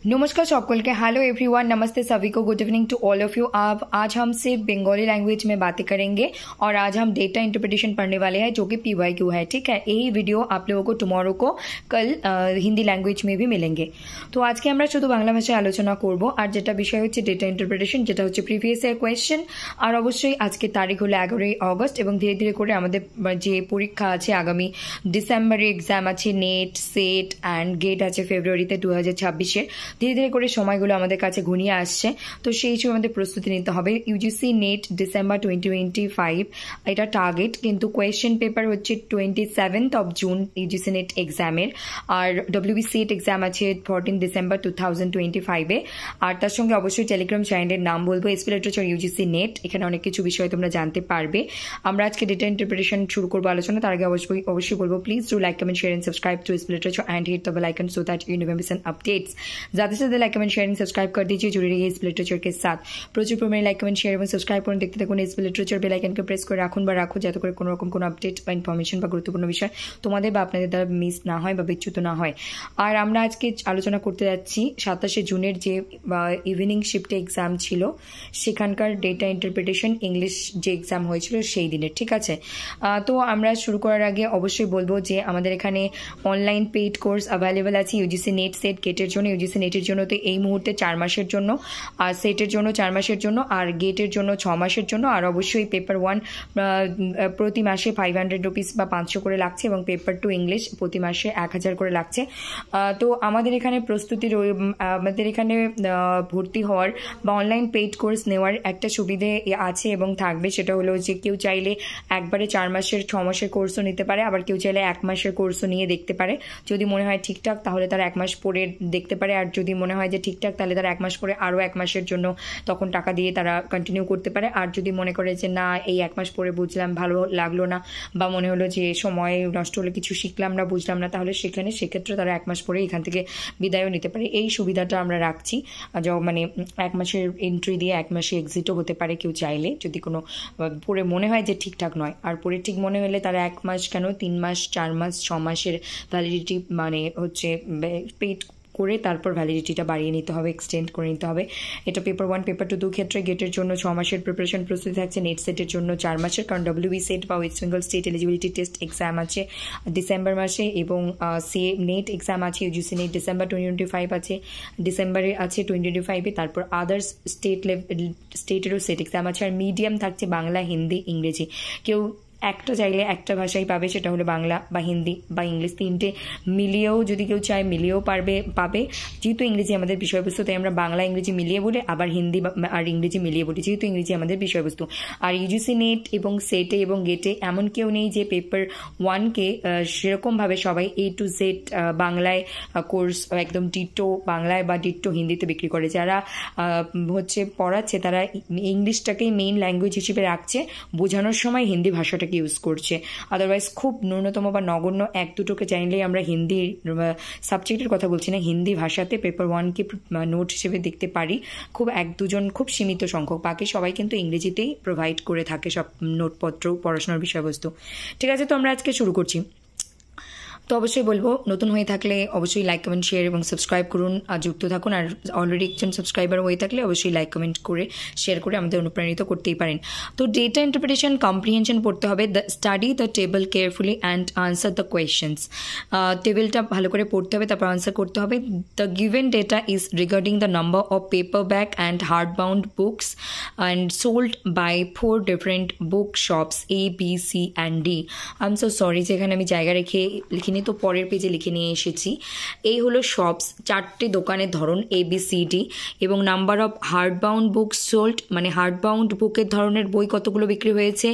नमस्कार सबको के हेलो एवरीवन, नमस्ते सभी को, good evening to all of you. अब आज हम सिर्फ बंगाली लैंग्वेज में बातें करेंगे और आज हम डेटा इंटरप्रिटेशन पढ़ने वाले हैं जो कि PYQ है। ठीक है, यही वीडियो आप लोगों को टुमारो को कल हिंदी लैंग्वेज में भी मिलेंगे। तो आज के আমরা শুধু বাংলা ভাষায় আলোচনা করব আর যেটা বিষয় হচ্ছে ডেটা ইন্টারপ্রিটেশন, যেটা হচ্ছে প্রিভিয়াস ইয়ার কোয়েশ্চেন। আর অবশ্যই আজকে তারিখ হলো 11ই অগস্ট এবং ধীরে ধীরে করে আমাদের যে পরীক্ষা আছে আগামী ডিসেম্বরে এক্সাম আছে, নেট সেট অ্যান্ড গেট আছে ফেব্রুয়ারিতে 2026-এর। ধীরে ধীরে করে সময়গুলো আমাদের কাছে ঘনিয়ে আসছে, তো সেই হিসেবে আমাদের প্রস্তুতি নিতে হবে। ইউজিসি নেট ডিসেম্বর 2025 এটা টার্গেট, কিন্তু কোয়েশ্চেন পেপার হচ্ছে 27th of June UGC net এক্সামের। আর WB সেট এক্সাম আছে 14 ডিসেম্বর 2025-এ। আর তার সঙ্গে অবশ্যই টেলিগ্রাম চ্যানেলের নাম বলবো, এসপি লিটারেচার ইউজিসি নেট। এখানে অনেক কিছু বিষয় তোমরা জানতে পারবে। আমরা আজকে ডেটা ইন্টারপ্রিটেশন শুরু করবো আলোচনা। তার আগে অবশ্যই বলবো, please do like, comment, share and subscribe to SP literature and hit the bell icon so that you never miss an updates. ज़्यादा से ज़्यादा like, comment, share and subscribe कर दीजिए। जुड़े रहिए एसपी लिटरेचर के साथ। प्रचुर परिमाणे लाइक, कमेंट, शेयर এবং সাবস্ক্রাইব করুন। দেখতে থাকুন এসপি লিটারেচার, বেল আইকনকে প্রেস করে রাখুন বা রাখো, যাতে করে কোনো রকম কোনো আপডেট বা ইনফরমেশন বা গুরুত্বপূর্ণ বিষয় তোমাদের বা আপনাদের দ্বারা মিস না হয় বা বিচ্যুত না হয়। আর আমরা আজকে আলোচনা করতে যাচ্ছি 27শে জুনের যে ইভিনিং শিফটে এক্সাম ছিল, সেখানকার ডেটা ইন্টারপ্রিটেশন ইংলিশ যে এক্সাম হয়েছিল সেই দিনের। ঠিক আছে, তো আমরা শুরু করার আগে অবশ্যই বলবো যে আমাদের এখানে অনলাইন পেইড কোর্স অ্যাভেলেবেল আছে ইউজিসি নেট সেট গেটের জন্য। ইউজিসি নেটের জন্য তো এই মুহূর্তে 4 মাসের জন্য, আর সেটের জন্য 4 মাসের জন্য, আর গেটের জন্য 6 মাসের জন্য। আর অবশ্যই পেপার 1 প্রতি মাসে 500 রুপিস বা 500 করে লাগছে এবং পেপার 2 ইংলিশ প্রতি মাসে 1000 করে লাগছে। তো আমাদের এখানে প্রস্তুতির আমাদের এখানে ভর্তি হওয়ার বা অনলাইন পেইড কোর্স নেওয়ার একটা সুবিধে আছে এবং থাকবে, সেটা হলো যে কেউ চাইলে একবারে 4 মাসের 6 মাসের কোর্সও নিতে পারে, আবার কেউ চাইলে 1 মাসের কোর্সও নিয়ে দেখতে পারে। যদি মনে হয় ঠিকঠাক তাহলে তারা 1 মাস পরে দেখতে পারে, আর যদি মনে হয় যে ঠিকঠাক তাহলে তারা 1 মাস পরে আরও 1 মাসের জন্য তখন টাকা দিয়ে তারা কন্টিনিউ করতে পারে। আর যদি মনে করে যে না, এই 1 মাস পরে বুঝলাম ভালো লাগলো না বা মনে হলো যে সময় নষ্ট হলে কিছু শিখলাম না, বুঝলাম না, তাহলে সেক্ষেত্রে তারা 1 মাস পরে এখান থেকে বিদায়ও নিতে পারে। এই সুবিধাটা আমরা রাখছি, মানে 1 মাসের এন্ট্রি দিয়ে 1 মাসে এক্সিটও হতে পারে কেউ চাইলে, যদি কোনো পরে মনে হয় যে ঠিকঠাক নয়। আর পরে ঠিক মনে হলে তারা 1 মাস কেন 3 মাস 4 মাস 6 মাসের ভ্যালিডিটি মানে হচ্ছে পেইড করে তারপর ভ্যালিডিটিটা বাড়িয়ে নিতে হবে, এক্সটেন্ড করে নিতে হবে। এটা পেপার 1 পেপার 2 ক্ষেত্রে। গেটের জন্য 6 মাসের প্রিপারেশন প্রস্তুতি থাকছে, নেট সেটের জন্য 4 মাসের, কারণ WB সেট বা West Bengal state eligibility test exam আছে ডিসেম্বর মাসে এবং নেট এক্সাম আছে ইউজিসি নেট ডিসেম্বর 2025 আছে, ডিসেম্বরে আছে 2025-এ। তারপর আদার্স স্টেটেরও সেট এক্সাম আছে। আর মিডিয়াম থাকছে বাংলা, হিন্দি, ইংরেজি। কেউ একটা চাইলে একটা ভাষাই পাবে, সেটা হলো বাংলা বা হিন্দি বা ইংলিশ। 3টে মিলিয়েও যদি কেউ চায় মিলিয়েও পাবে। যেহেতু ইংরেজি আমাদের বিষয়বস্তু, তাই আমরা বাংলা ইংরেজি মিলিয়ে বলি, আবার হিন্দি আর ইংরেজি মিলিয়ে বলি, যেহেতু ইংরেজি আমাদের বিষয়বস্তু। আর ইউজিসি নেট এবং সেটে এবং গেটে এমন কেউ নেই যে পেপার 1কে সেরকমভাবে সবাই A to Z বাংলায় কোর্স একদম ডিট্টো বাংলায় বা ডিট্টো হিন্দিতে বিক্রি করে। যারা হচ্ছে পড়াচ্ছে তারা ইংলিশটাকেই মেইন ল্যাঙ্গুয়েজ হিসেবে রাখছে, বোঝানোর সময় হিন্দি ভাষাটা ইউজ করছে। আদারওয়াইজ খুব ন্যূনতম বা নগণ্য 1-2টোকে চাইলেই আমরা হিন্দি সাবজেক্টের কথা বলছি না, হিন্দি ভাষাতে পেপার 1কে নোট হিসেবে দেখতে পারি। খুব 1-2 জন, খুব সীমিত সংখ্যক, বাকি সবাই কিন্তু ইংরেজিতেই প্রোভাইড করে থাকে সব নোটপত্র, পড়াশোনার বিষয়বস্তু। ঠিক আছে, তো আমরা আজকে শুরু করছি। তো অবশ্যই বলবো, নতুন হয়ে থাকলে অবশ্যই লাইক, কমেন্ট, শেয়ার এবং সাবস্ক্রাইব করুন, আর যুক্ত থাকুন। আর অলরেডি একজন সাবস্ক্রাইবার হয়ে থাকলে অবশ্যই লাইক, কমেন্ট করে শেয়ার করে আমাদের অনুপ্রাণিত করতেই পারেন। তো ডেটা ইন্টারপ্রিটেশন কম্প্রিহেনশন পড়তে হবে। Study the table carefully and answer the questions. টেবিলটা ভালো করে পড়তে হবে, তারপর আনসার করতে হবে। The given data is regarding the number of paper back and hard bound books and sold by 4 different book shops A, B, C and D। I am so sorry যে এখানে আমি জায়গা রেখে লিখিনি, তো পরের পেজে লিখে নিয়ে এসেছি। এই হলো শপস, 4টে দোকানের ধরন ABCD, এবং number of hardbound book sold, মানে হার্ডবাউন্ড বুকের ধরনের বই কতগুলো বিক্রি হয়েছে,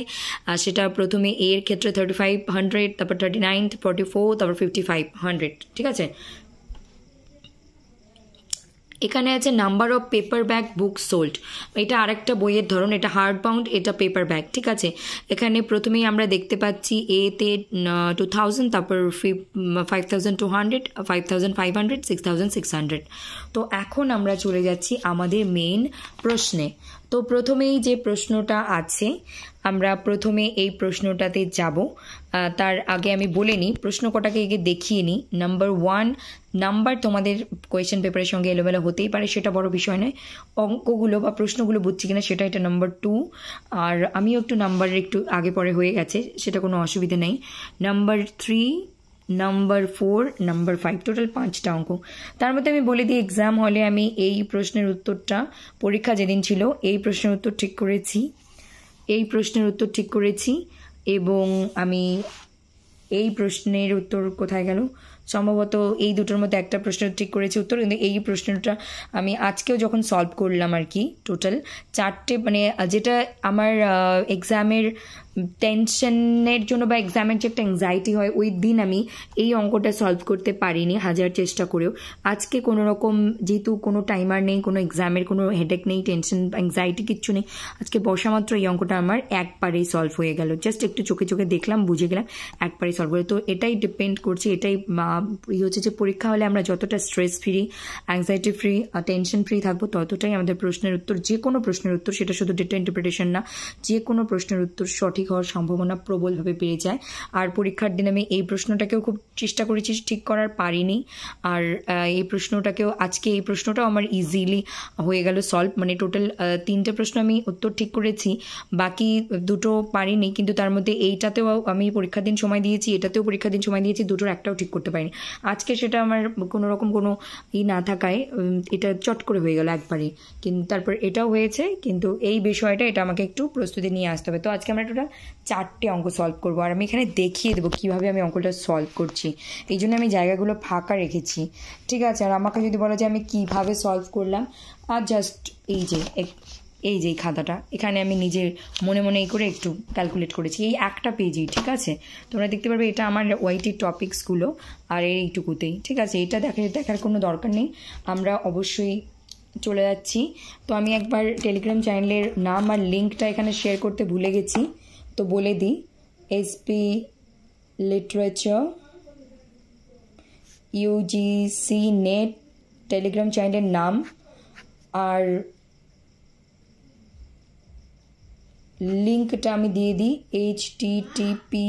সেটা প্রথমে A এর ক্ষেত্রে 3500, তারপর 39, 44, তারপর 5500। ঠিক আছে, এখানে আছে number of paper bag book sold, এটা আরেকটা বইয়ের ধরন, এটা হার্ড বাউন্ড, এটা পেপার ব্যাগ। ঠিক আছে, এখানে প্রথমেই আমরা দেখতে পাচ্ছি এতে 2000, তারপর 5200, 5500, 6600। তো এখন আমরা চলে যাচ্ছি আমাদের মেইন প্রশ্নে। তো প্রথমেই যে প্রশ্নটা আছে আমরা প্রথমে এই প্রশ্নটাতে যাব। তার আগে আমি বলে নিই প্রশ্ন কটাকে আগে দেখিয়ে নিই। নাম্বার 1 নাম্বার তোমাদের কোয়েশ্চেন পেপারের সঙ্গে এলোমেলো হতেই পারে, সেটা বড় বিষয় নয়। অঙ্কগুলো বা প্রশ্নগুলো বুঝছি কিনা সেটা এটা নাম্বার 2। আর আমিও একটু নাম্বারের একটু আগে পরে হয়ে গেছে, সেটা কোনো অসুবিধা নেই। নাম্বার 3, নাম্বার 4, নাম্বার 5, টোটাল 5টা অঙ্ক। তার মধ্যে আমি বলে দিই এক্সাম হলে আমি এই প্রশ্নের উত্তরটা, পরীক্ষা যেদিন ছিল এই প্রশ্নের উত্তর ঠিক করেছি, এই প্রশ্নের উত্তর ঠিক করেছি। এবং আমি এই প্রশ্নের উত্তর কোথায় গেল, সম্ভবত এই দুটোর মধ্যে একটা প্রশ্নের ঠিক করেছি উত্তর, কিন্তু এই প্রশ্নটা আমি আজকেও যখন সলভ করলাম আর কি, টোটাল 4টে, মানে যেটা আমার এক্সামের টেনশনের জন্য বা এক্সামের যে একটা অ্যাংজাইটি হয় ওই দিন আমি এই অঙ্কটা সলভ করতে পারিনি হাজার চেষ্টা করেও। আজকে কোনো রকম, যেহেতু কোনো টাইমার নেই, কোনো এক্সামের কোনো হেডেক নেই, টেনশন অ্যাংজাইটি কিচ্ছু নেই, আজকে বসা মাত্র এই অঙ্কটা আমার একবারেই সলভ হয়ে গেল। জাস্ট একটু চোখে চোখে দেখলাম, বুঝে গেলাম, একবারেই সলভ হয়ে। তো এটাই ডিপেন্ড করছে, এটাই হচ্ছে যে পরীক্ষা হলে আমরা যতটা stress free, anxiety free, tension free থাকবো, ততটাই আমাদের প্রশ্নের উত্তর, যে কোনো প্রশ্নের উত্তর, সেটা শুধু ডেটা ইন্টারপ্রিটেশন না, যে কোনো প্রশ্নের উত্তর সঠিক হওয়ার সম্ভাবনা প্রবলভাবে বেড়ে যায়। আর পরীক্ষার দিন আমি এই প্রশ্নটাকেও খুব চেষ্টা করেছি ঠিক করার, পারিনি। আর এই প্রশ্নটাকেও আজকে, এই প্রশ্নটাও আমার ইজিলি হয়ে গেল সলভ, মানে টোটাল 3টে প্রশ্ন আমি উত্তর ঠিক করেছি, বাকি 2টো পারিনি। কিন্তু তার মধ্যে এইটাতেও আমি পরীক্ষার দিন সময় দিয়েছি, এটাতেও পরীক্ষার দিন সময় দিয়েছি, 2টোর একটাও ঠিক করতে পারিনি। আজকে সেটা আমার কোনো রকম কোনো না থাকায় এটা চট করে হয়ে গেল একবারে, কিন্তু তারপর এটাও হয়েছে। কিন্তু এই বিষয়টা, এটা আমাকে একটু প্রস্তুতি নিয়ে আসতে হবে। তো আজকে আমরা টোটাল 4টে অঙ্ক সলভ করবো, আর আমি এখানে দেখিয়ে দেবো কীভাবে আমি অঙ্কটা সলভ করছি, এই জন্য আমি জায়গাগুলো ফাঁকা রেখেছি, ঠিক আছে। আর আমাকে যদি বলা যায় আমি কীভাবে সলভ করলাম, আর জাস্ট এই যে খাতাটা, এখানে আমি নিজের মনে মনে করে একটু ক্যালকুলেট করেছি, এই একটা পেজেই, ঠিক আছে। তোমরা দেখতে পারবে এটা আমার ওয়াইটি টপিকসগুলো, আর এইটুকুতেই, ঠিক আছে। এটা দেখার কোনো দরকার নেই, আমরা অবশ্যই চলে যাচ্ছি। তো আমি একবার টেলিগ্রাম চ্যানেলের নাম আর লিঙ্কটা এখানে শেয়ার করতে ভুলে গেছি, তো বলে দিই। SP literature UGC net Telegram চ্যানেলের নাম, আর লিঙ্কটা আমি দিয়ে দিই https:/t.me/UGCLit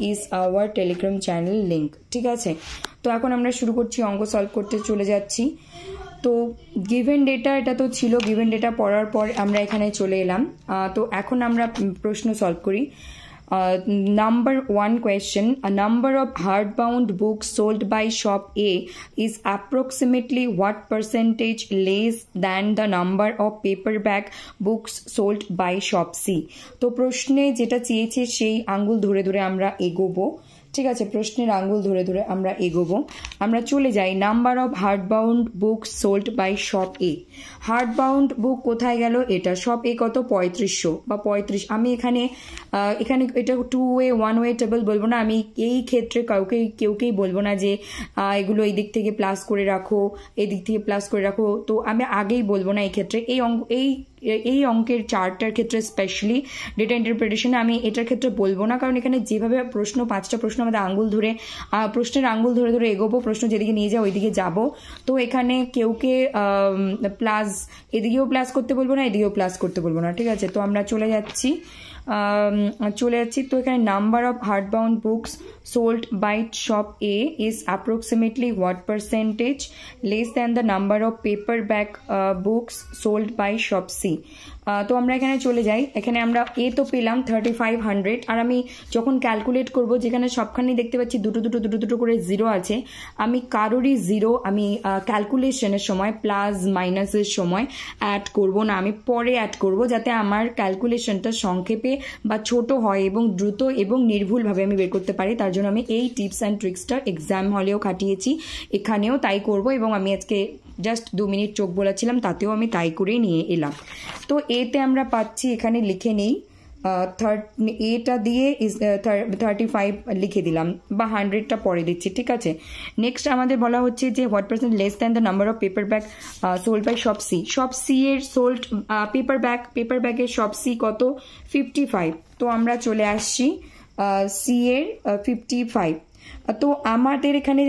is our Telegram channel link, ঠিক আছে। তো এখন আমরা শুরু করছি, অঙ্ক সলভ করতে চলে যাচ্ছি। তো গিভেন ডেটা, এটা তো ছিল, গিভেন ডেটা পড়ার পর আমরা এখানে চলে এলাম। তো এখন আমরা প্রশ্ন সলভ করি। Number 1 question, a number of hardbound books sold by shop A is approximately what percentage less than the number of paperback books sold by shop C? তো প্রশ্নে যেটা চেয়েছে সেই আঙ্গুল ধরে ধরে আমরা এগোবো, ঠিক আছে। প্রশ্নের আঙ্গুল ধরে ধরে আমরা এগোবো। আমরা চলে যাই number of hardbound book sold by shop A. Hardbound book কোথায় গেল, এটা শপ এ কত, 3500 বা 35। আমি এখানে এটা 2 ওয়ে 1 ওয়ে টেবল বলবো না, আমি এই ক্ষেত্রে কেউকেই বলবো না যে এগুলো এই দিক থেকে প্লাস করে রাখো, এই দিক থেকে প্লাস করে রাখো। তো আমি আগেই বলবো না এই ক্ষেত্রে, এই অঙ্কের চার্টটার ক্ষেত্রে স্পেশালি ডেটা ইন্টারপ্রিটেশনে আমি এটার ক্ষেত্রে বলবো না, কারণ এখানে যেভাবে প্রশ্ন 5টা প্রশ্ন আমাদের প্রশ্নের আঙ্গুল ধরে ধরে এগোবো, প্রশ্ন যেদিকে নিয়ে যাও ওইদিকে যাব। তো এখানে কেউকে প্লাস, এদিকেও প্লাস করতে বলবো না, এদিকেও প্লাস করতে বলবো না, ঠিক আছে। তো আমরা চলে যাচ্ছি। তো এখানে number of hardbound books sold by shop A is approximately what percentage less than the number of paperback books sold by shop C. তো আমরা এখানে চলে যাই, এখানে আমরা এ তো পেলাম 3500, আর আমি যখন ক্যালকুলেট করব, যেখানে সবখানেই দেখতে পাচ্ছি দুটো করে জিরো আছে, আমি কারোরই জিরো আমি ক্যালকুলেশনের সময় প্লাস মাইনাসের সময় অ্যাড করব না, আমি পরে অ্যাড করব, যাতে আমার ক্যালকুলেশনটা সংক্ষেপে বা ছোট হয় এবং দ্রুত এবং নির্ভুলভাবে আমি বের করতে পারি। তার জন্য আমি এই টিপস অ্যান্ড ট্রিক্সটা এক্সাম হলেও খাটিয়েছি, এখানেও তাই করব, এবং আমি আজকে জাস্ট 2 মিনিট চোখ বোলাচ্ছিলাম, তাতেও আমি তাই করেই নিয়ে এলাম। তো এতে আমরা পাচ্ছি, এখানে লিখে নেই, এটা দিয়ে 35 লিখে দিলাম, বা 100টা পরে দিচ্ছি, ঠিক আছে। নেক্সট আমাদের বলা হচ্ছে যে what percent less than the number of paperback sold by shop C. Shop C এর সোল্ড পেপারব্যাগের শপ সি কত, 55। তো আমরা চলে আসছি সি এর 55। তো আমাদের এখানে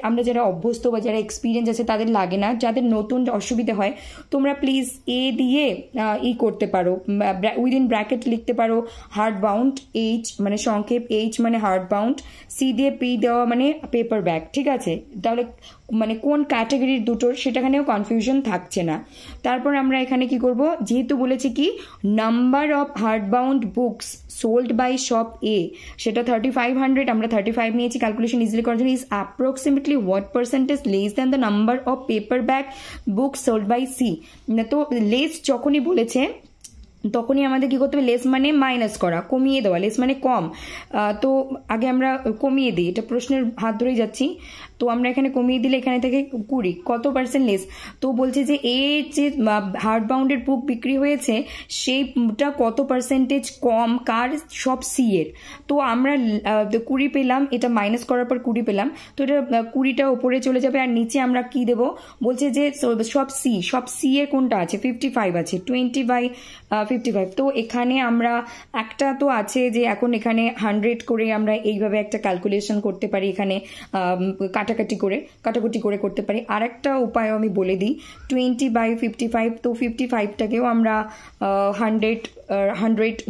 আমরা যারা অভ্যস্ত বা যারা এক্সপিরিয়েন্স আছে তাদের লাগে না, যাদের নতুন অসুবিধা হয় তোমরা প্লিজ এ দিয়ে করতে পারো, উইদিন ব্র্যাকেট লিখতে পারো হার্ড বাউন্ড, এইচ মানে সংক্ষেপ, এইচ মানে হার্ড বাউন্ড, সি দিয়ে পি দেওয়া মানে পেপার ব্যাগ, ঠিক আছে? তাহলে মানে কোন ক্যাটাগরির দুটোর সেটাখানেও কনফিউশন থাকছে না। তারপর আমরা এখানে কি করব, যেহেতু বলেছি কি number of hard bound books sold by shop A, সেটা 3500, আমরা 35 নিয়েছি ক্যালকুলেশন ইজিলি করার জন্য, is approximately what percentage less than the number of paper bag book sold by C. তো লেস যখনই বলেছে তখনই আমাদের কি করতে হবে, লেস মানে মাইনাস করা, কমিয়ে দেওয়া, লেস মানে কম। তো আগে আমরা কমিয়ে দিই, এটা প্রশ্নের হাত ধরেই যাচ্ছি। তো আমরা এখানে কমিয়ে দিলে এখানে থেকে 20, কত পার্সেন্ট লেস? তো বলছে যে এ যে হার্ড বাউন্ডের বুক বিক্রি হয়েছে সেইটা কত পার্সেন্টেজ কম কার, সব সি এর। তো আমরা 20 পেলাম, এটা মাইনাস করার পর 20 পেলাম, তো এটা 20টা উপরে চলে যাবে, আর নিচে আমরা কি দেবো, বলছে যে সব সি এর কোনটা আছে, 55 আছে, 20/55। তো এখানে আমরা একটা তো আছে যে এখন এখানে 100 করে আমরা এইভাবে একটা ক্যালকুলেশন করতে পারি, এখানে কাটাকুটি করে করতে পারি। আর একটা উপায় আমি বলে দিই, 20/55। তো 55টাকেও আমরা 100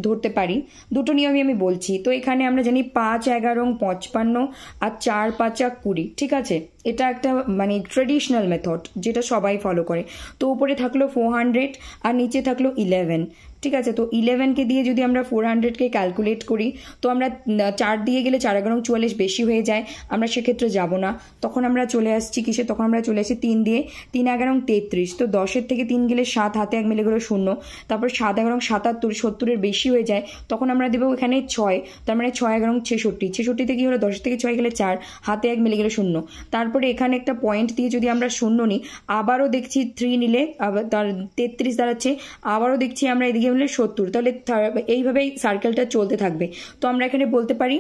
ধরতে পারি, দুটো নিয়মই আমি বলছি। তো এখানে আমরা জানি 5 11 55 আর 4 5 20, ঠিক আছে? এটা একটা মানে ট্রেডিশনাল মেথড যেটা সবাই ফলো করে। তো উপরে থাকলো 400 আর নিচে থাকলো 11, ঠিক আছে? তো 11কে দিয়ে যদি আমরা 400কে ক্যালকুলেট করি, তো আমরা 4 দিয়ে গেলে 4 11 44 বেশি হয়ে যায়, আমরা সেক্ষেত্রে যাব না, তখন আমরা চলে আসছি কিসে, তখন আমরা চলে আসছি 3 দিয়ে, 3 11 33। তো 10-এর থেকে 3 গেলে 7, হাতে 1 মিলে গেলো 0, তারপর 7 11 77, 70-এর বেশি হয়ে যায়, তখন আমরা দেবো এখানে 6, তার মানে 6 11 66, 66 কি হলো, 10 থেকে 6 গেলে 4, হাতে 1 মিলে গেলে 0, তারপরে এখানে একটা পয়েন্ট দিয়ে যদি আমরা 0 নিই, আবারও দেখছি 3 নিলে আবার তার 33 দাঁড়াচ্ছে, আবারও দেখছি আমরা এদিকে হলে 70, তাহলে এইভাবেই সার্কেলটা চলতে থাকবে। তো আমরা এখানে বলতে পারি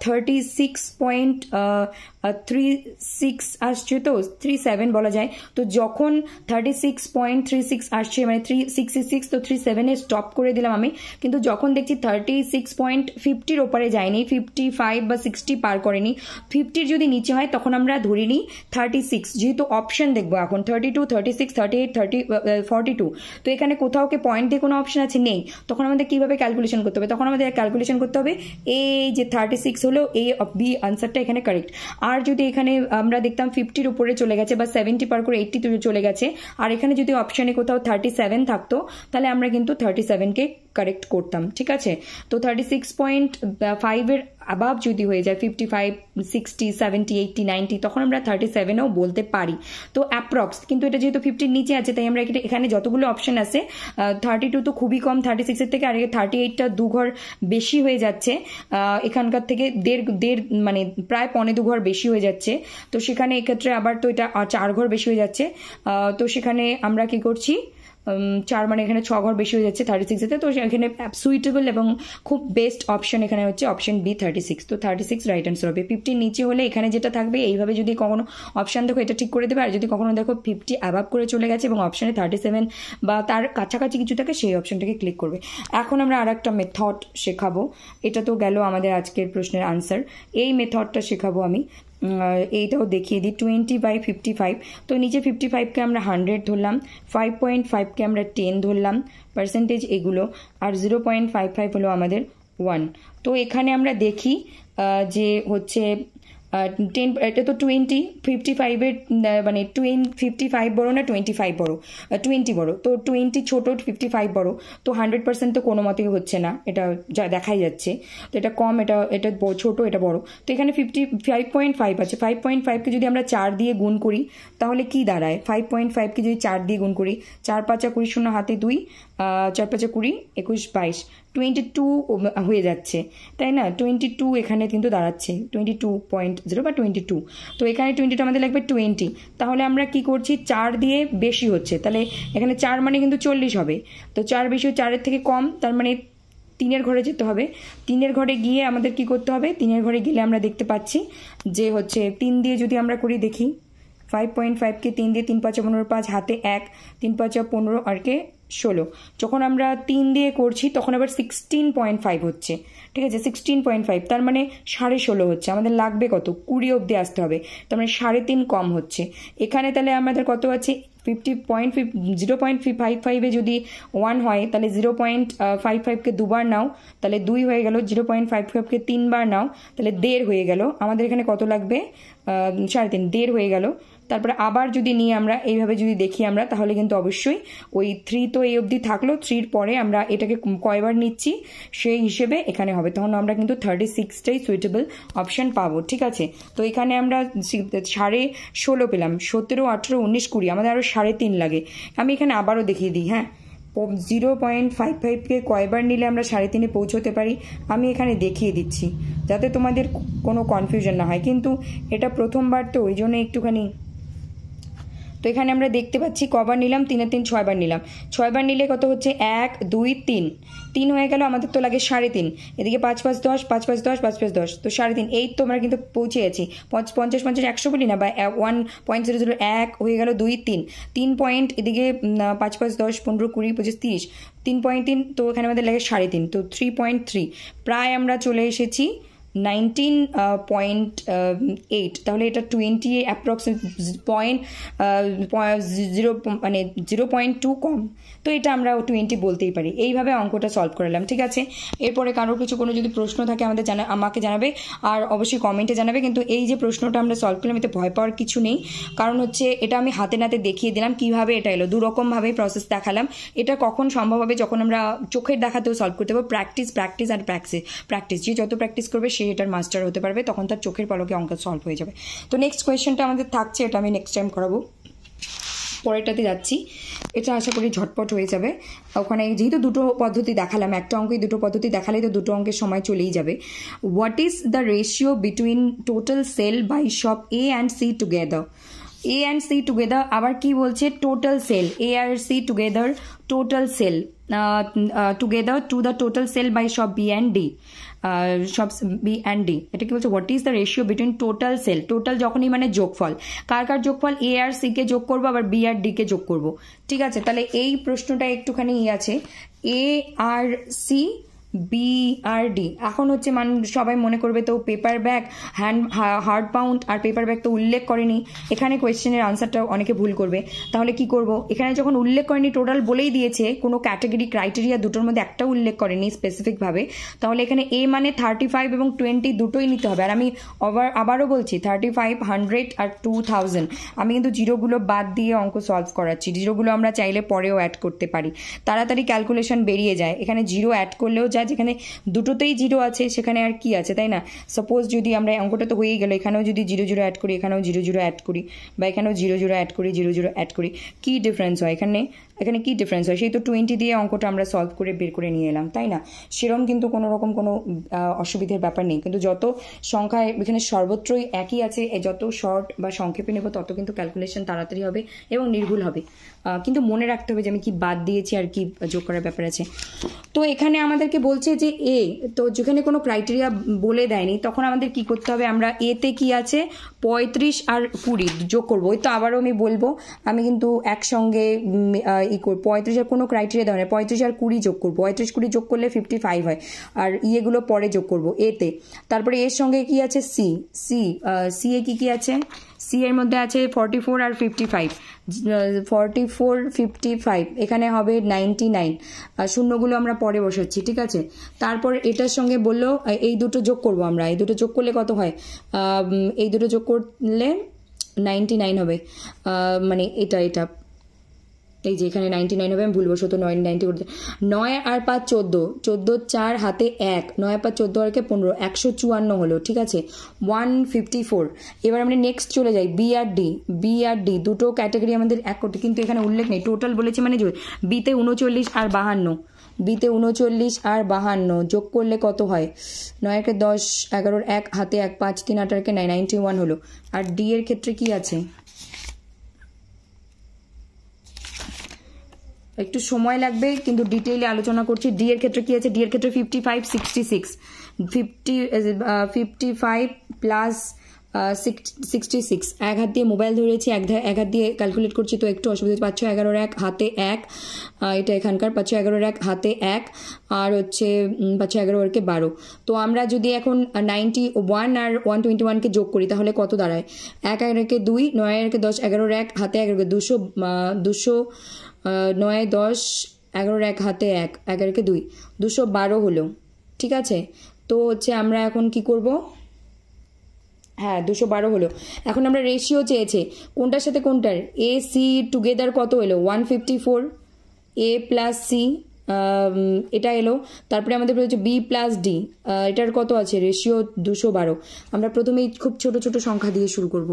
36.36 আসছে, তো 37 বলা যায়। তো যখন 36.36 আসছে মানে 366, তো 37-এ স্টপ করে দিলাম আমি, কিন্তু যখন দেখছি 36.50-র ওপরে যায়নি, 55 বা 60 পার করেনি, 50-র যদি নিচে হয় তখন আমরা ধরে নিই 36, যেহেতু অপশন দেখবো এখন 32 36 38 30 42। তো এখানে কোথাও কি পয়েন্ট দিয়ে কোনো অপশন আছে, নেই, তখন আমাদের কিভাবে ক্যালকুলেশন করতে হবে, তখন আমাদের ক্যালকুলেশন করতে হবে এই যে 36 হলো এ অফ বি, আনসারটা এখানে কারেক্ট। আর যদি এখানে আমরা দেখতাম 50-র উপরে চলে গেছে বা 70 পার করে 80 চলে গেছে, আর এখানে যদি অপশনে কোথাও 37 থাকতো, তাহলে আমরা কিন্তু 37কে কারেক্ট করতাম, ঠিক আছে? তো 36.5-এর অ্যাবাভ যদি হয়ে যায় 55 60 70 80 90, তখন আমরা 37-ও বলতে পারি। তো অ্যাপ্রক্স, কিন্তু এটা যেহেতু 50-র নিচে আছে তাই আমরা এখানে যতগুলো অপশন আছে 32 তো খুবই কম 36-এর থেকে, আর 38টা 2 ঘর বেশি হয়ে যাচ্ছে, এখানকার থেকে দেড় মানে প্রায় 1.25 ঘর বেশি হয়ে যাচ্ছে। তো সেখানে এক্ষেত্রে আবার তো এটা 4 ঘর বেশি হয়ে যাচ্ছে, তো সেখানে আমরা কি করছি, 4 মানে এখানে 6 ঘর বেশি হয়ে যাচ্ছে 36-এতে। তো এখানে সুইটেবল এবং খুব বেস্ট অপশন এখানে হচ্ছে অপশন বি 36। তো 36 রাইট অ্যান্সার হবে। 50 নিচে হলে এখানে যেটা থাকবে, এইভাবে যদি কখনো অপশন দেখো এটা ঠিক করে দেবে, আর যদি কখনো দেখো 50 অ্যাবাভ করে চলে গেছে এবং অপশনে 37 বা তার কাছাকাছি কিছু থাকে, সেই অপশনটাকে ক্লিক করবে। এখন আমরা আর একটা মেথড শেখাবো, এটা তো গেল আমাদের আজকের প্রশ্নের আনসার। এই মেথডটা শেখাবো আমি, এইটাও দেখিয়ে দিই। 20/55, তো নিচে 55কে আমরা 100 ধরলাম, 5.5কে আমরা 10 ধরলাম, পার্সেন্টেজ এগুলো, আর 0.55 হলো আমাদের 1। তো এখানে আমরা দেখি যে হচ্ছে 10, এটা তো 20, 55-এর মানে 55 বড় না 25 বড়, 20 বড়, তো 20 ছোট 55 বড়, তো 100% তো কোনো মতেই হচ্ছে না, এটা যা দেখাই যাচ্ছে। তো এটা কম, এটা ছোট, এটা বড়। তো এখানে 55.5 আছে, 5.5কে যদি আমরা 4 দিয়ে গুণ করি তাহলে কি দাঁড়ায়, 5.5কে যদি 4 দিয়ে গুণ করি, 4 5 20, 0 হাতে 2, 4 5 20 21 22, 22 হয়ে যাচ্ছে, তাই না? 22 এখানে কিন্তু দাঁড়াচ্ছে 22.0 বা 22। তো এখানে 22 আমাদের লাগবে 20, তাহলে আমরা কি করছি, 4 দিয়ে বেশি হচ্ছে, তাহলে এখানে 4 মানে কিন্তু 40 হবে। তো 4 বেশি, 4-এর থেকে কম, তার মানে 3-এর ঘরে যেতে হবে। 3-এর ঘরে গিয়ে আমাদের কি করতে হবে, 3-এর ঘরে গেলে আমরা দেখতে পাচ্ছি যে হচ্ছে 3 দিয়ে যদি আমরা করি, দেখি 5.5কে 3 দিয়ে 3 5 15, 5 হাতে 1, 3 5 15 আর কে 16, যখন আমরা 3 দিয়ে করছি তখন আবার 16.5 হচ্ছে, ঠিক আছে, 16.5, তার মানে 16.5 হচ্ছে, আমাদের লাগবে কত, 20 অবধি আসতে হবে, তার মানে 3.5 কম হচ্ছে এখানে। তাহলে আমাদের কত আছে, 0.55 যদি 1 হয় তাহলে 0.55কে দুবার নাও তাহলে 2 হয়ে গেল, 0.55কে 3 বার নাও তাহলে 1.5 হয়ে গেল, আমাদের এখানে কত লাগবে, 3.5, 1.5 হয়ে গেল। তারপরে আবার যদি নিয়ে আমরা এইভাবে যদি দেখি আমরা, তাহলে কিন্তু অবশ্যই ওই 3 তো এই অবধি থাকলো, 3-র পরে আমরা এটাকে কয়বার নিচ্ছি সেই হিসেবে এখানে হবে, তখন আমরা কিন্তু 36টাই সুইটেবল অপশান পাবো, ঠিক আছে। তো এখানে আমরা 16.5 পেলাম, 17, 18, 19, 20, আমাদের আরও 3.5 লাগে। আমি এখানে আবারও দেখিয়ে দিই, হ্যাঁ, 0.55কে কয়বার নিলে আমরা 3.5-এ পৌঁছতে পারি আমি এখানে দেখিয়ে দিচ্ছি যাতে তোমাদের কোনো কনফিউশন না হয়, কিন্তু এটা প্রথমবার তো ওই জন্য একটুখানি। তো এখানে আমরা দেখতে পাচ্ছি কবার নিলাম, 3 3 6 বার নিলাম, 6 বার নিলে কত হচ্ছে, 1 2 3 হয়ে গেল, আমাদের তো লাগে 3.5, এদিকে 5 5 10, 5 5 10, 5 5 10, তো 3.5, এই তো আমরা কিন্তু পৌঁছে গেছি। 50 50 100 বলি না, বা 1.001 হয়ে গেল, 2 3 3 পয়েন্ট, এদিকে 5 5 10 15 20 25 30, 3.3, তো এখানে আমাদের লাগে 3.5, তো 3.3, প্রায় আমরা চলে এসেছি 19.8, তাহলে এটা 20 অ্যাপ্রক্সিমেট 0.2 কম, তো এটা আমরা 20 বলতেই পারি। এইভাবে অঙ্কটা সলভ করলাম, ঠিক আছে। এরপরে কারোর কোনো যদি প্রশ্ন থাকে আমাকে জানাবে, আর অবশ্যই কমেন্টে জানাবে। কিন্তু এই যে প্রশ্নটা আমরা সলভ করলাম এতে ভয় পাওয়ার কিছু নেই, কারণ হচ্ছে এটা আমি হাতে নাতে দেখিয়ে দিলাম কিভাবে এটা এলো, দুরকমভাবেই প্রসেস দেখালাম। এটা কখন সম্ভব হবে, যখন আমরা চোখের দেখাতেও সলভ করতে পারবো। প্র্যাকটিস আর প্র্যাকটিস, যে যত প্র্যাকটিস করবে সে এটার মাস্টার হতে পারবে, তখন তার চোখের পলকে অঙ্ক সলভ হয়ে যাবে। তো নেক্সট কোয়েশ্চেনটা আমাদের থাকছে, এটা আমি নেক্সট টাইম করাবো, পরেরটাতে যাচ্ছি। এটা আশা করি ঝটপট হয়ে যাবে। ওখানে যেহেতু দুটো পদ্ধতি দেখালাম, একটা অঙ্কে দুটো পদ্ধতি দেখালে তো দুটো অঙ্কের সময় চলেই যাবে। What is the ratio between total sale by shop A and C together? A and C together, আবার কি বলছে, টোটাল সেল, এ আর C together, total sale together to the total sale by shop B and D, shop B and D. এটা কি বলছে, what is the ratio between total sale, total যখনই মানে যোগফল, কার কার যোগফল, এ আর সি কে যোগ করবো, আবার বি আর ডি কে যোগ করবো, ঠিক আছে। তাহলে এই প্রশ্নটা একটুখানি আছে, এ আর সি বি আর ডি, এখন হচ্ছে সবাই মনে করবে তো পেপার ব্যাগ, হার্ড পাউন্ড আর পেপার ব্যাগ তো উল্লেখ করেনি এখানে, কোয়েশ্চেনের আনসারটা অনেকে ভুল করবে। তাহলে কি করব, এখানে যখন উল্লেখ করেনি, টোটাল বলেই দিয়েছে, কোনো ক্যাটাগরি ক্রাইটেরিয়া দুটোর মধ্যে একটা উল্লেখ করেনি স্পেসিফিকভাবে, তাহলে এখানে এ মানে 35 এবং 20 দুটোই নিতে হবে। আর আমি আবারও বলছি 35, 100 আর 2000, আমি কিন্তু জিরোগুলো বাদ দিয়ে অঙ্ক সলভ করাচ্ছি, জিরোগুলো আমরা চাইলে পরেও অ্যাড করতে পারি, তাড়াতাড়ি ক্যালকুলেশন বেরিয়ে যায়। এখানে জিরো অ্যাড করলেও যায়, যেখানে দুটোতেই জিরো আছে সেখানে আর কি আছে, তাই না। সাপোজ যদি আমরা অঙ্কটা তো হয়েই গেল, এখানেও যদি 0 0 অ্যাড করি, এখানেও 0 0 অ্যাড করি, বা এখানেও 0 0 অ্যাড করি, 0 0 অ্যাড করি, কি ডিফারেন্স হয় এখানে কি ডিফারেন্স হয়, সেই তো 20 দিয়ে অঙ্কটা আমরা সলভ করে বের করে নিয়ে এলাম, তাই না। সেরকম কিন্তু কোনো রকম কোনো অসুবিধার ব্যাপার নেই, কিন্তু যত সংখ্যা এখানে সর্বত্রই একই আছে, যত শর্ট বা সংক্ষেপে নেব তত কিন্তু ক্যালকুলেশন তাড়াতাড়ি হবে এবং নির্ভুল হবে। কিন্তু মনে রাখতে হবে যে আমি কি বাদ দিয়েছি আর কি যোগ করার ব্যাপার আছে। তো এখানে আমাদেরকে বলছে যে এ, তো যেখানে কোনো ক্রাইটেরিয়া বলে দেয়নি তখন আমাদের কি করতে হবে, আমরা এতে কি আছে 35 আর 20 যোগ করবো। ওই তো আবারও আমি বলবো, আমি কিন্তু একসঙ্গে 35 আর কোনো ক্রাইটেরিয়া দেওয়া নেই, 35 আর 20 যোগ করবো, 35 20 যোগ করলে 55 হয়, আর ইয়েগুলো পরে যোগ করবো এতে। তারপরে এর সঙ্গে কি আছে, সি এ কি আছে, সি এর মধ্যে আছে 44 আর 55, 44 55, এখানে হবে 99, শূন্যগুলো আমরা পরে বসাচ্ছি, ঠিক আছে। তারপর এটার সঙ্গে বললো এই দুটো যোগ করবো আমরা, এই দুটো যোগ করলে কত হয়, এই দুটো যোগ করলে 99 হবে, মানে এটা এই যে এখানে 99 হবে, আমি ভুলবো 90 করতে, 9 আর 5 14, 14 4 হাতে 1, 9 আর 5 14 আর 15, 154 হলো, ঠিক আছে, 154। এবার আমরা নেক্সট চলে যাই, বি আর ডি দুটো ক্যাটাগরি আমাদের এক করতে, কিন্তু এখানে উল্লেখ নেই, টোটাল বলেছে মানে বিতে 39 আর 52, বিতে 39 আর 52 যোগ করলে কত হয়, 9 কে 10, 11 1 হাতে 1, 5 3 8 কে 9, 91 হলো। আর ডি এর ক্ষেত্রে কি আছে, একটু সময় লাগবে কিন্তু ডিটেইলে আলোচনা করছি। ডি এর ক্ষেত্রে কি আছে, ডি এর ক্ষেত্রে 55 66, 55 প্লাস 66, এক হাত দিয়ে মোবাইল ধরেছি, এক হাত দিয়ে ক্যালকুলেট করছি, তো একটু অসুবিধা। 5 6 11 1 হাতে 1, এটা এখানকার 5 6 11 1 হাতে 1, আর হচ্ছে 5 6 11 1 12। তো আমরা যদি এখন 91 আর 121কে যোগ করি তাহলে কত দাঁড়ায়? 1 1 2, 9 1 10 11 1 হাতে 1 200 9 10 11 1 হাতে 1 1 1 2 212 হলো। ঠিক আছে, তো হচ্ছে আমরা এখন কি করব? হ্যাঁ 212 হলো। এখন আমরা রেশিও চেয়েছে, কোনটার সাথে কোনটার? এ সি টুগেদার কত এলো? 154, এ প্লাস সি এটা এলো। তারপরে আমাদের বলেছে বি প্লাস ডি, এটার কত আছে? রেশিও 212। আমরা প্রথমেই খুব ছোট ছোট সংখ্যা দিয়ে শুরু করব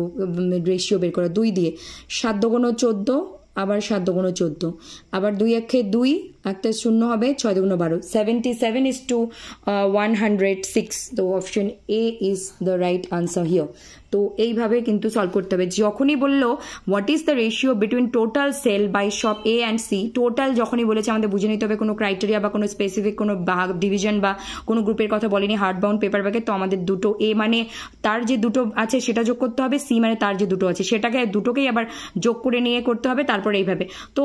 রেশিও বের করা। 2 দিয়ে 7 দুগুণ 14, আবার 7 দুগুণ 14, আবার 2 একে 2, একটা শূন্য হবে, 6 দুগুণ 12, 77:106। তো option A is the right answer here. তো এইভাবে কিন্তু সলভ করতে হবে। যখনই বললো what is the ratio between total sale by shop A and C, total যখনই বলেছে আমাদের বুঝে নিতে হবে কোনো ক্রাইটেরিয়া বা কোনো স্পেসিফিক কোনো ডিভিশন বা কোনো গ্রুপের কথা বলেনি। হার্ড বাউন্ড পেপার ব্যাগে তো আমাদের দুটো, এ মানে তার যে দুটো আছে সেটা যোগ করতে হবে, সি মানে তার যে দুটো আছে সেটাকে দুটোকেই আবার যোগ করে নিয়ে করতে হবে। তারপরে এইভাবে, তো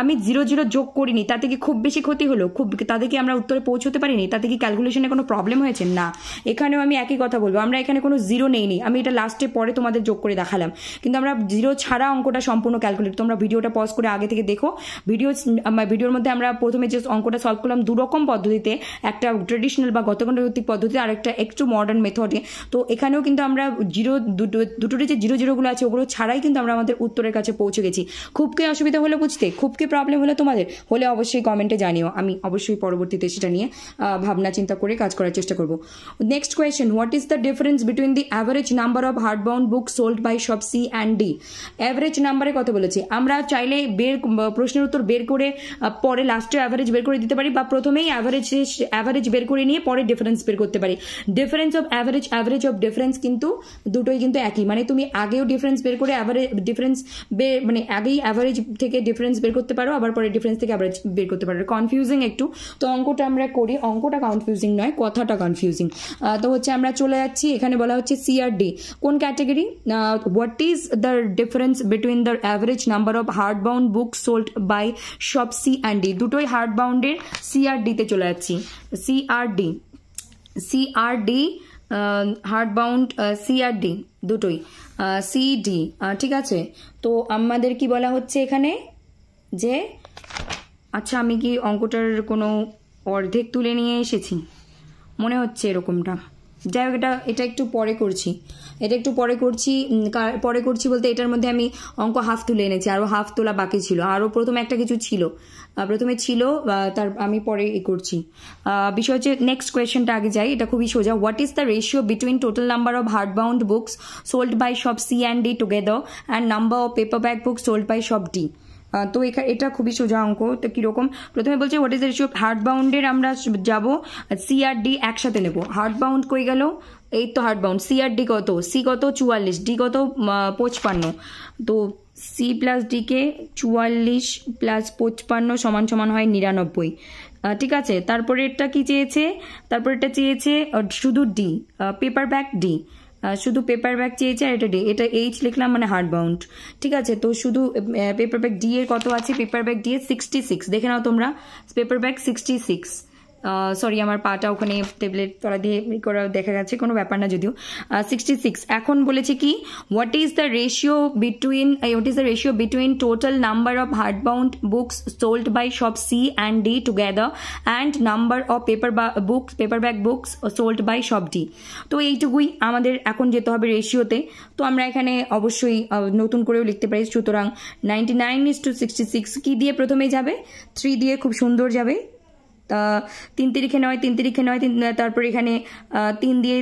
আমি 0 0 যোগ করিনি, তাতে কি খুব বেশি ক্ষতি হলো? তাতে কি আমরা উত্তরে পৌঁছতে পারিনি? তাতে কি ক্যালকুলেশনে কোনো প্রবলেম হয়েছে? না। এখানেও আমি একই কথা বলবো, আমরা এখানে কোনো 0 নেইনি, আমি এটা লাস্টে পরে তোমাদের যোগ করে দেখালাম, কিন্তু আমরা 0 ছাড়া অঙ্কটা সম্পূর্ণ ক্যালকুলেট। তোমরা ভিডিওটা পজ করে আগে থেকে দেখো। ভিডিওর মধ্যে আমরা প্রথমে যে অঙ্কটা সলভ করলাম 2 রকম পদ্ধতিতে, একটা ট্রেডিশনাল বা গতানুগতিক পদ্ধতি, আর একটা একটু মডার্ন মেথডে। তো এখানেও কিন্তু আমরা দুটোরই যে 0 0 গুলো আছে ওগুলো ছাড়াই কিন্তু আমরা আমাদের উত্তরের কাছে পৌঁছে গেছি। খুব কি অসুবিধা হলো বুঝতে? খুব কি প্রবলেম হলো তোমাদের? হলে অবশ্যই কমেন্টে জানিও, আমি অবশ্যই পরবর্তীতে সেটা নিয়ে ভাবনা চিন্তা করে কাজ করার চেষ্টা করব। Next question, what is the difference between the average number of hard bound book sold by shop C and D? Average নাম্বারে কথা বলেছি, আমরা চাইলে প্রশ্নের উত্তর বের করে পরে লাস্টে অ্যাভারেজ বের করে দিতে পারি, বা প্রথমেই অ্যাভারেজ বের করে নিয়ে পরে ডিফারেন্স বের করতে পারি। Difference of average of difference কিন্তু দুটোই কিন্তু একই, মানে তুমি আগেও ডিফারেন্স বের করে মানে আগেই অ্যাভারেজ থেকে ডিফারেন্স বের করতে পারো, আবার পরে ডিফারেন্স থেকে অ্যাভারেজ বের করতে পারো। কনফিউজিং একটু, তো অঙ্কটা আমরা করি, অঙ্কটা কনফিউজিং নয়, কথাটা কনফিউজিং। তো হচ্ছে আমরা চলে যাচ্ছি, এখানে বলা হচ্ছে সি আর ডি কোন category? What is the difference between the average number of hard bound book sold by shop C and D? দুটোই হার্ড বাউন্ডের, সি আর ডিতে চলে যাচ্ছি। সি আর ডি হার্ড বাউন্ড, সি আর ডি দুটোই সি ডি। ঠিক আছে, তো আমাদের কি বলা হচ্ছে এখানে যে, আচ্ছা আমি কি অঙ্কটার কোনো অর্ধেক তুলে নিয়ে এসেছি? মনে হচ্ছে এরকমটা। যাই হোক, এটা একটু পরে করছি, পরে করছি বলতে এটার মধ্যে আমি অঙ্ক হাফ তুলে এনেছি, আরও হাফ তোলা বাকি ছিল, আরও প্রথমে একটা কিছু ছিল, তার আমি পরে করছি। বিষয় হচ্ছে নেক্সট কোয়েশ্চেনটা আগে যাই, এটা খুবই সোজা। What is the ratio between total number of hard bound books sold by shop C and D together and number of paper back books sold by shop D? তো এটা খুবই সোজা অঙ্ক। তো কিরকম? প্রথমে বলছে what is the ratio hard বাউন্ডের, আমরা যাব সি আর ডি একসাথে নেব। হার্ড বাউন্ড কই গেল? এই তো হার্ড বাউন্ড। সি আর ডি কত? সি কত? 44, ডি কত? 55। তো সি প্লাস ডি কে 44 প্লাস 55 সমান সমান হয় 99। ঠিক আছে, তারপরে এটা কি চেয়েছে? তারপরে এটা চেয়েছে শুধু ডি, পেপার ব্যাক ডি, শুধু পেপার ব্যাগ চেয়েছে, আর এটা ডি, এটা এইচ লিখলাম মানে হার্ড বাউন্ড। ঠিক আছে, তো শুধু পেপার ব্যাগ ডি এর কত আছে? পেপার ব্যাগ ডি এর 66, দেখে নাও তোমরা, পেপার ব্যাগ 66। সরি, আমার পাটা ওখানে টেবিলের তলা দিয়ে করা দেখা যাচ্ছে, কোনো ব্যাপার না যদিও। 66। এখন বলেছে কি, what is the ratio between total number of hard bound books sold by shop C and D together and number of paper bag books sold by shop D? তো এইটুকুই আমাদের এখন যেতে হবে রেশিওতে। তো আমরা এখানে অবশ্যই নতুন করেও লিখতে পারি। সুতরাং 99:66 কি দিয়ে প্রথমে যাবে? 3 দিয়ে খুব সুন্দর যাবে। 3 তিরিখে 9, 3 তিরিখে 9, তারপর এখানে 3 দিয়ে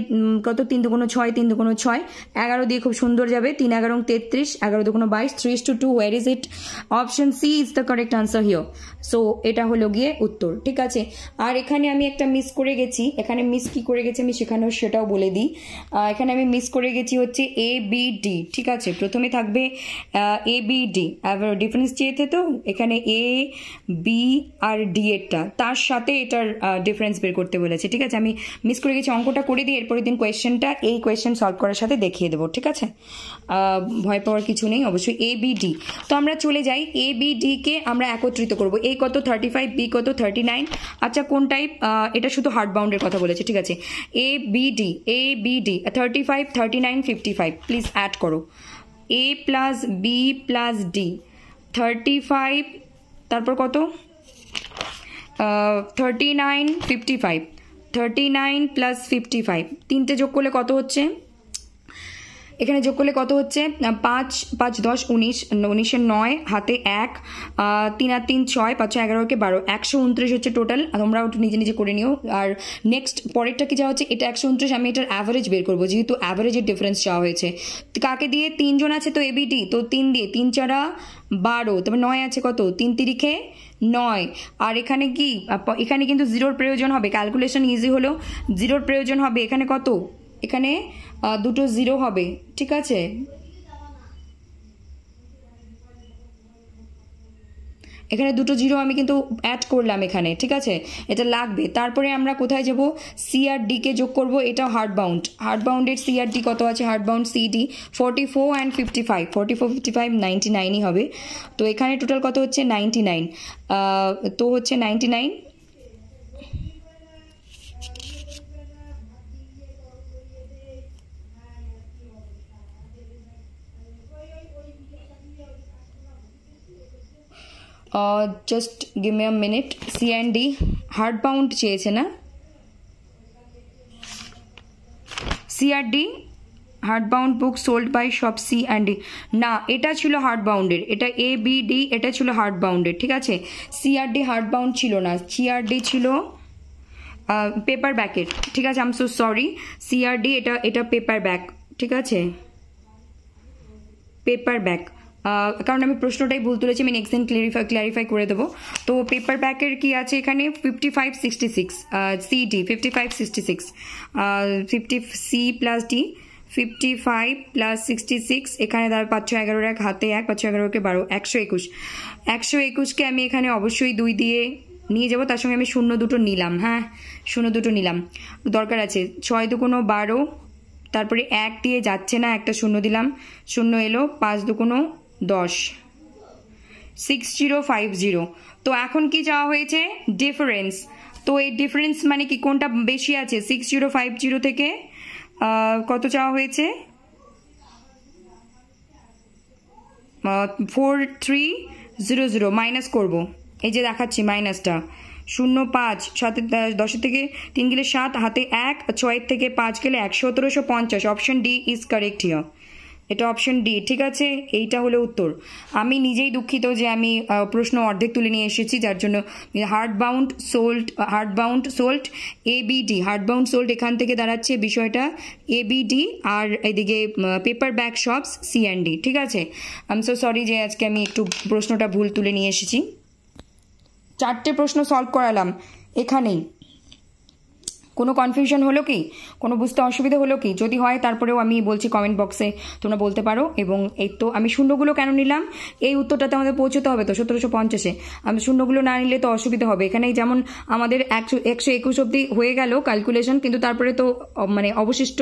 কত? 3 দুগুণ 6, 3 দুগুণ 6, 11 দিয়ে খুব সুন্দর যাবে। 3 11 33, 11 দুগুণ 22, 3:2। Where is it? Option C is the correct answer here. So এটা হলো গিয়ে উত্তর। ঠিক আছে, আর এখানে আমি একটা মিস করে গেছি। এখানে মিস কি করে গেছি আমি সেটাও বলে দিই। এখানে আমি মিস করে গেছি হচ্ছে এ বি ডি। ঠিক আছে, প্রথমে থাকবে এ বি ডি, ডিফারেন্স চেয়েছে তো এখানে এ বি আর ডি এরটা, তার সাথে সাথে এটার ডিফারেন্স বের করতে বলেছে, ঠিক আছে। আমি মিস করে গেছি, অঙ্কটা করে দিই, এরপরের দিন কোয়েশ্চেনটা এই কোয়েশ্চেন সলভ করার সাথে দেখিয়ে দেবো, ঠিক আছে। ভয় পাওয়ার কিছু নেই অবশ্যই। ABD, তো আমরা চলে যাই, ABD কে আমরা একত্রিত করব। A কত 35, B কত 39। আচ্ছা কোন টাইপ, এটা শুধু হার্ড বাউন্ডের কথা বলেছে, ঠিক আছে। ABD 35, 39, 55, প্লিজ অ্যাড করো। A plus B plus D 35, তারপর কত 39, 55, 39 প্লাস 55, তিনটে যোগ করলে কত হচ্ছে, এখানে যোগ করলে কত হচ্ছে, 5 5 10 19, 19 9 হাতে 1, 3 আর 3 6, 5 11 কে 12, 129 হচ্ছে টোটাল। তোমরা ওটা নিজে নিজে করে নিও। আর নেক্সট পরেরটা কি যা হচ্ছে, এটা 129, আমি এটার অ্যাভারেজ বের করবো, যেহেতু অ্যাভারেজের ডিফারেন্স চাওয়া হয়েছে। কাকে দিয়ে, 3 জন আছে তো ABD, তো 3 দিয়ে 3 4 12, তবে 9 আছে কত, 3 তিরিখে 9। আর এখানে কি, এখানে কিন্তু জিরোর প্রয়োজন হবে, ক্যালকুলেশন ইজি হলো, জিরোর প্রয়োজন হবে। এখানে কত, এখানে দুটো জিরো হবে, ঠিক আছে। এখানে দুটো জিরো আমি কিন্তু অ্যাড করলাম এখানে, ঠিক আছে, এটা লাগবে। তারপরে আমরা কোথায় যাব, সি আর ডি কে যোগ করব, এটা হার্ড বাউন্ড, হার্ড বাউন্ডের সি আর ডি কত আছে, হার্ড বাউন্ড CD 44 and 55, 44 55 99ই হবে। তো এখানে টোটাল কত হচ্ছে 99, তো হচ্ছে 99। Just give me a minute. C&D hard bound চেয়েছে না, C&D hard bound book sold by shop C&D, না এটা ছিল হার্ড বাউন্ডের, এটা ABD এটা ছিল হার্ড বাউন্ডের, ঠিক আছে। C&D হার্ড বাউন্ড ছিল না, C&D ছিল পেপার ব্যাকের, ঠিক আছে। I am so sorry, C&D এটা পেপার ব্যাক, ঠিক আছে, পেপার ব্যাক। কারণ আমি প্রশ্নটাই ভুল তুলেছি, আমি নেক্সট দিন ক্ল্যারিফাই করে দেবো। তো পেপার ব্যাকের কি আছে এখানে, 55 66 CD 55 66, 50 C plus D 55 plus 66, এখানে তার 5 6 11 1 হাতে 1, 5 11 কে 12, 121, 121কে আমি এখানে অবশ্যই 2 দিয়ে নিয়ে যাবো, তার সঙ্গে আমি 0 দুটো নিলাম, হ্যাঁ 0 দুটো নিলাম, দরকার আছে। 6 2 12, তারপরে 1 দিয়ে যাচ্ছে না, একটা 0 দিলাম, 0 এলো, 5 2 10, 6050। তো এখন কি চাওয়া হয়েছে, ডিফারেন্স। তো এই ডিফারেন্স মানে কি, কোনটা বেশি আছে, 6050 থেকে কত চাওয়া হয়েছে, 4300, মাইনাস করব, এই যে দেখাচ্ছি মাইনাসটা, 0 5 7 10 থেকে 3 গেলে 7, হাতে 1, 6 থেকে 5 গেলে 1, 1750। Option D is correct here, এটা অপশন ডি, ঠিক আছে। এইটা হলো উত্তর। আমি নিজেই দুঃখিত যে আমি প্রশ্ন অর্ধেক তুলে নিয়ে এসেছি, যার জন্য hard bound sold ABD, hard bound sold এখান থেকে দাঁড়াচ্ছে বিষয়টা ABD, আর এদিকে পেপার ব্যাক শপস C&D, ঠিক আছে। আই এম সো সরি যে আজকে আমি একটু প্রশ্নটা ভুল তুলে নিয়ে এসেছি। 4টে প্রশ্ন সলভ করালাম এখানেই, কোনো কনফিউশন হলো কি, কোনো বুঝতে অসুবিধা হলো কি, যদি হয় তারপরেও আমি বলছি কমেন্ট বক্সে তোমরা বলতে পারো। এবং এই তো আমি শূন্যগুলো কেন নিলাম, এই উত্তরটাতে আমাদের পৌঁছতে হবে তো 1750-এ, আমি শূন্যগুলো না নিলে তো অসুবিধা হবে। এখানেই যেমন আমাদের 121 অব্দি হয়ে গেল ক্যালকুলেশন, কিন্তু তারপরে তো মানে অবশিষ্ট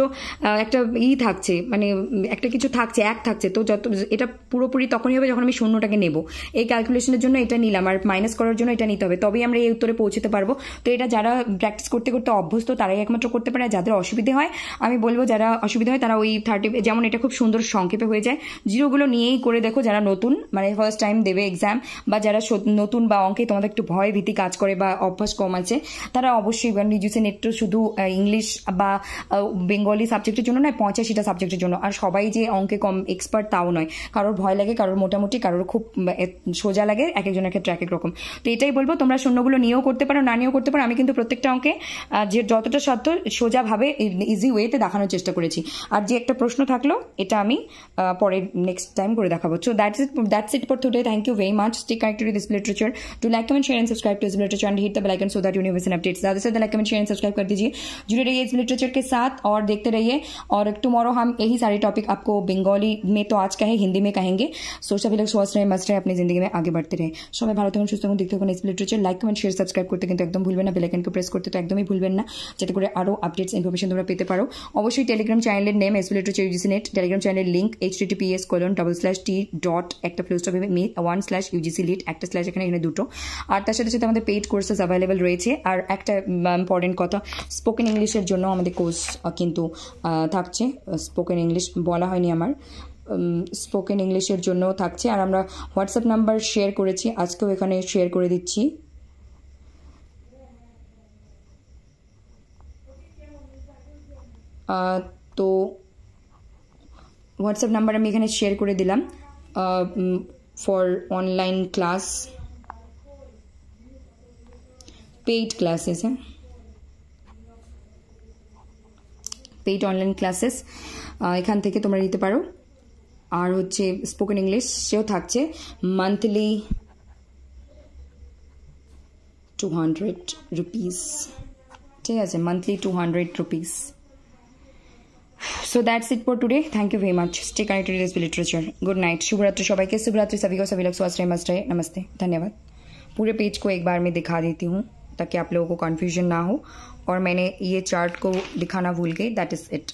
একটা থাকছে, মানে একটা কিছু থাকছে, 1 থাকছে, তো যত এটা পুরোপুরি তখনই হবে যখন আমি শূন্যটাকে নেব। এই ক্যালকুলেশনের জন্য এটা নিলাম, আর মাইনাস করার জন্য এটা নিতে হবে, তবেই আমরা এই উত্তরে পৌঁছতে পারবো। তো এটা যারা প্র্যাকটিস করতে করতে অভ্যস্ত তারাই একমাত্র করতে পারে। যাদের অসুবিধা হয়, আমি বলবো যারা অসুবিধা হয় তারা ওই 30, যেমন এটা খুব সুন্দর সংক্ষেপে হয়ে যায়, জিরোগুলো নিয়েই করে দেখো। যারা নতুন, মানে ফার্স্ট টাইম দেবে এক্সাম, বা যারা নতুন বা অঙ্কে তোমাদের একটু ভয় ভীতি কাজ করে বা অভ্যাস কম আছে, তারা অবশ্যই রিজুসেন একটু শুধু ইংলিশ বা বেঙ্গলি সাবজেক্টের জন্য নয়, 85টা সাবজেক্টের জন্য। আর সবাই যে অঙ্কে কম এক্সপার্ট তাও নয়, কারোর ভয় লাগে, কারোর মোটামুটি, কারোর খুব সোজা লাগে, এক একজনের ক্ষেত্রে এক এক রকম। তো এটাই বলবো, তোমরা শূন্যগুলো নিয়েও করতে পারো, না নিয়েও করতে পারো। আমি কিন্তু প্রত্যেকটা অঙ্কে যে যতটা সাধ্য সোজাভাবে ইজি ওয়েতে দেখানোর চেষ্টা করেছি। আর যে একটা প্রশ্ন থাকলো এটা আমি পরে নেক্সট টাইম করে দেখাবো। So that's it for today. Thank you very much. Stay connected with Isabel Literature. Do like, comment, share and subscribe to Isabel Literature and hit the bell icon so that you never miss an update. ज़्यादा से ज़्यादा like, comment, share and subscribe कर दीजिए। जुड़े रहिए Isabel Literature के साथ और देखते रहिए। और टुमारो हम यही सारे टॉपिक आपको बंगाली में तो आज कहे, हिंदी में कहेंगे। सो सभी लोग स्वस्थ रहे, मस्त रहे, अपनी जिंदगी में आगे बढ़ते रहे। সবাই ভালো থাকুন, সুস্থ থাকুন, দেখতে থাকুন Isabel Literature। Like, comment, share, subscribe করতে কিন্তু একদম ভুলবেন না। বেল আইকনকে প্রেস করতে তো একদমই ভুলবেন না, যাতে করে আরও আপডেটস ইনফরমেশন তোমরা পেতে পারো। অবশ্যই টেলিগ্রাম চ্যানেলের name Isabel Literature UGC Net, Telegram চ্যানেলের লিঙ্ক https://t.1/UGC Lit একটা স্ল্যাশ এখানে দুটো। আর তার সাথে সাথে আমাদের পেইড কোর্সেস অ্যাভেলেবেল রয়েছে। আর একটা ইম্পর্টেন্ট কথা, স্পোকেন ইংলিশের জন্য আমাদের কোর্স কিন্তু থাকছে। স্পোকেন ইংলিশ বলা হয়নি আমার, স্পোকেন ইংলিশের জন্য থাকছে। আর আমরা হোয়াটসঅ্যাপ নাম্বার শেয়ার করেছি, আজকেও এখানে শেয়ার করে দিচ্ছি। তো হোয়াটসঅ্যাপ নাম্বার আমি এখানে শেয়ার করে দিলাম for online class, paid classes, হ্যাঁ, পেইড অনলাइन ক্লাসেস এখান থেকে তোমরা নিতে পারো। আর হচ্ছে স্পোকেন ইংলিশ সেও থাকছে, মান্থলি 200 রুপিস, ঠিক আছে, monthly 200 rupees. So that's it for today. Thank you very much. Stay connected with Isabel Literature. Good night. शुभरात्रि सबाई के, शुभरात्रि सभी को, सभी लोग स्वस्थ रहे, मस्त रहे। नमस्ते, धन्यवाद। पूरे पेज को एक बार मैं दिखा देती हूँ ताकि आप लोगों को कन्फ्यूजन ना हो। और मैंने ये चार्ट को दिखाना भूल गई, दैट इज़ इट।